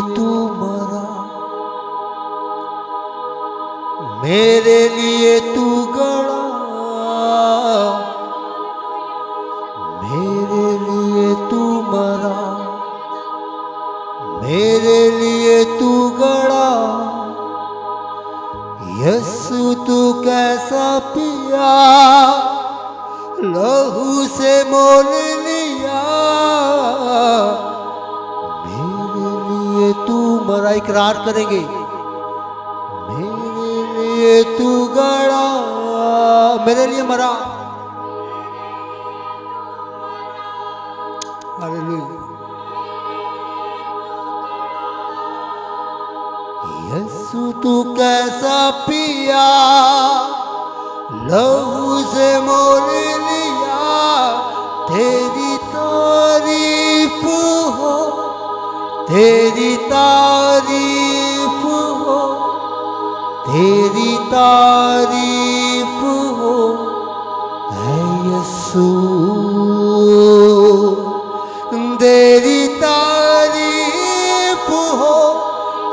तू मरा, मेरे लिए तू गड़ा, मेरे लिए तू मरा, मेरे लिए तू गड़ा। यीशु तू कैसा पिया, लहू से मोल लिया, मेरे लिए तू मरा। इकरार करेंगे, मेरे लिए तू गड़ा, मेरे लिए मरा। हालेलुया। यीशु तू कैसा पिया, लहू से मोल लिया, तेरी तारीफ हो, तेरी तारीफ हो, तेरी तारीफ हो, है यीशु तेरी तारीफ हो,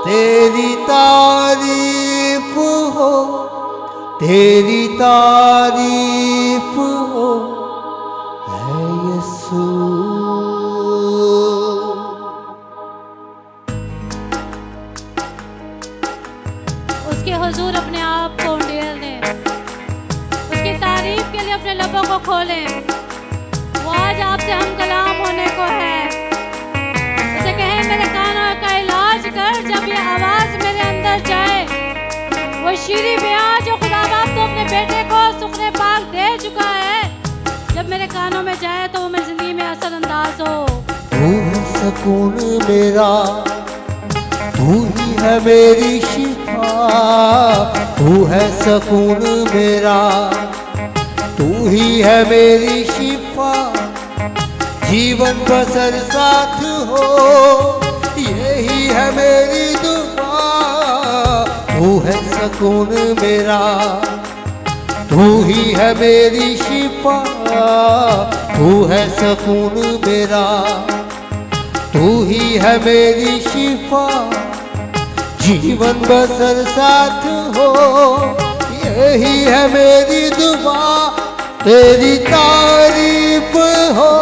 तेरी तारीफ हो, तेरी तारीफ हो, है यीशु। उसके हुजूर अपने आप को उंडेल दें, उसकी तारीफ के लिए अपने लबों को खोलें। वो आज आपसे हम कलाम होने को है। उसे कहें, मेरे कानों का इलाज कर, जब ये आवाज़ मेरे अंदर जाए। वो शीरी बयां जो खुदा बाप तो अपने बेटे को सुखने पाक दे चुका है, जब मेरे कानों में जाए तो वो मेरी जिंदगी में असरअंदाज हो। तू है सुकून मेरा, तू ही है मेरी शिफा, तू है सुकून मेरा, तू ही है मेरी शिफा। जीवन बसर साथ हो, यही है मेरी दुआ। तू है सुकून मेरा, तू ही है मेरी शिफा, तू है सुकून मेरा, तू ही है मेरी शिफा। जीवन बसर साथ हो, यही है मेरी दुआ। तेरी तारीफ हो,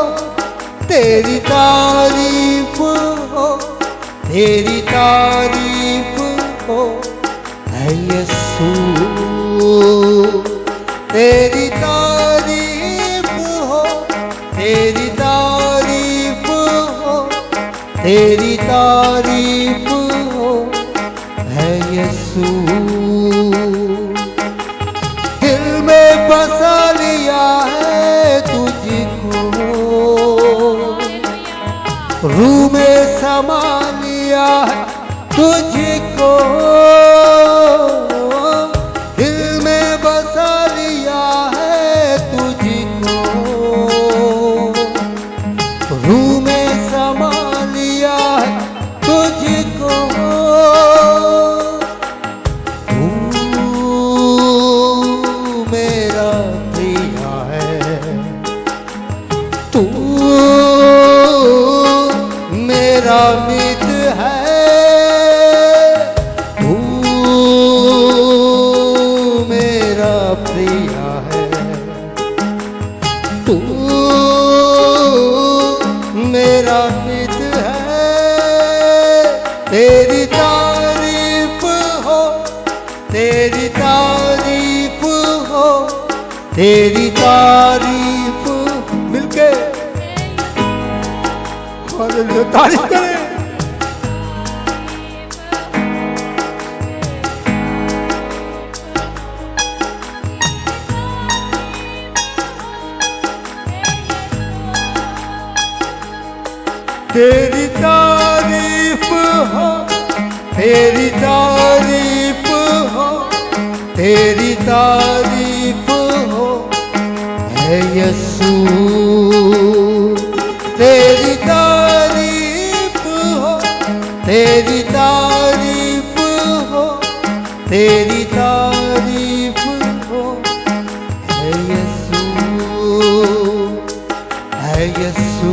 तेरी तारीफ हो, तेरी तारीफ हो, है यीशु तेरी तारीफ हो, तेरी तारीफ हो, तेरी तारीफ हो, है यीशु। दिल में बसा लिया है तुझको, रूह में समा लिया है तुझको, दिल में बसा लिया है तुझको, रूह में समा लिया है तुझको। तू मेरा प्रिय है, तू मेरा मित्र है, तू मेरा प्रिय है, तू मेरा मित्र है। तेरी तारीफ हो, तेरी तारीफ हो, तेरी तारीफ। मिलके तारीफ करें। तेरी तारीफ हो, तेरी तारीफ हो, तेरी तारीफ हो, है यीशु। तेरी तारीफ हो, तेरी तारीफ हो, तेरी तारीफ हो, है यीशु, है यीशु।